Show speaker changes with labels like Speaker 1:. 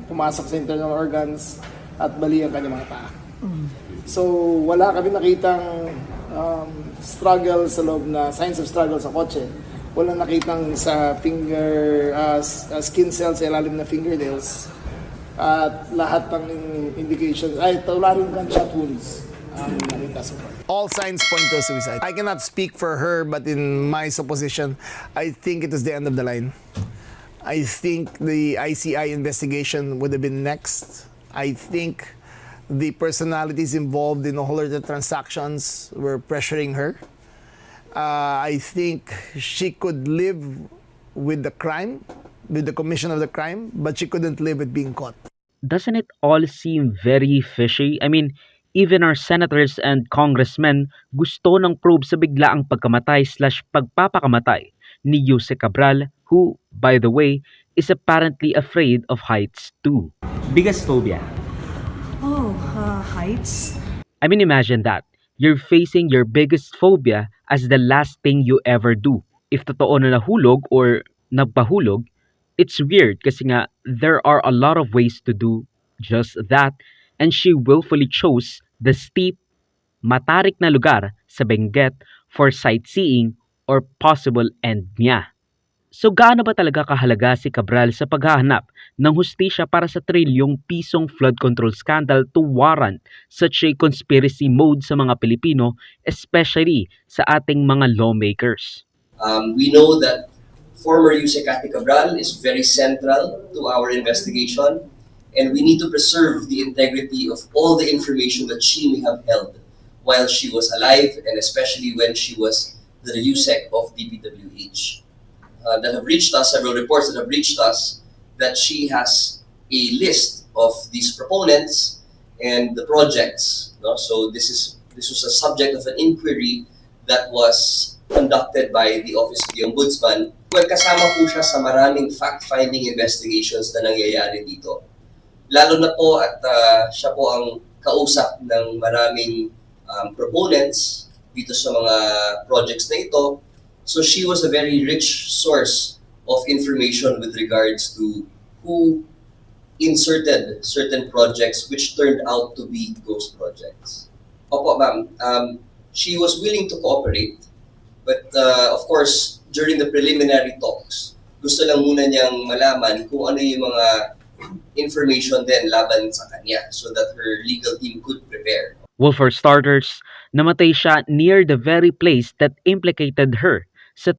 Speaker 1: pumasok sa internal organs at bali ang kanyang mga paa. So wala kami nakitang struggle sa loob na signs of struggle sa kotse. Wala nakitang sa skin cells sa ilalim na fingernails. At lahat ng indications ay wala rin gunshot wounds ang nakita so far.
Speaker 2: All signs point to suicide. I cannot speak for her, but in my supposition, I think it was the end of the line. I think the ICI investigation would have been next. I think the personalities involved in all of the transactions were pressuring her. I think she could live with the crime, with the commission of the crime, but she couldn't live with being caught.
Speaker 3: Doesn't it all seem very fishy? I mean, even our senators and congressmen gusto ng probe sa biglaang pagkamatay/pagpapakamatay ni Jose Cabral, who, by the way, is apparently afraid of heights too.
Speaker 4: Biggest phobia?
Speaker 5: Heights?
Speaker 3: I mean, imagine that. You're facing your biggest phobia as the last thing you ever do. If totoo na nahulog or nagpahulog, it's weird kasi nga there are a lot of ways to do just that, and she willfully chose the steep, matarik na lugar sa Benguet for sightseeing or possible end niya. So gaano ba talaga kahalaga si Cabral sa paghahanap ng hustisya para sa trilyong pisong flood control scandal to warrant such a conspiracy mode sa mga Pilipino, especially sa ating mga lawmakers?
Speaker 6: We know that former Yusek Cathy Cabral is very central to our investigation, and we need to preserve the integrity of all the information that she may have held while she was alive, and especially when she was the Yusek of DPWH. That have reached us, several reports that have reached us, that she has a list of these proponents and the projects. No? So this was a subject of an inquiry that was conducted by the Office of the Ombudsman. Well, kasama po siya sa maraming fact-finding investigations na nangyayari dito. Lalo na po at siya po ang kausap ng maraming proponents dito sa mga projects na ito. So she was a very rich source of information with regards to who inserted certain projects which turned out to be ghost projects. Opo, ma'am. She was willing to cooperate, but of course, during the preliminary talks, gusto lang muna niyang malaman kung ano yung mga information din laban sa kanya so that her legal team could prepare.
Speaker 3: Well, for starters, namatay siya near the very place that implicated her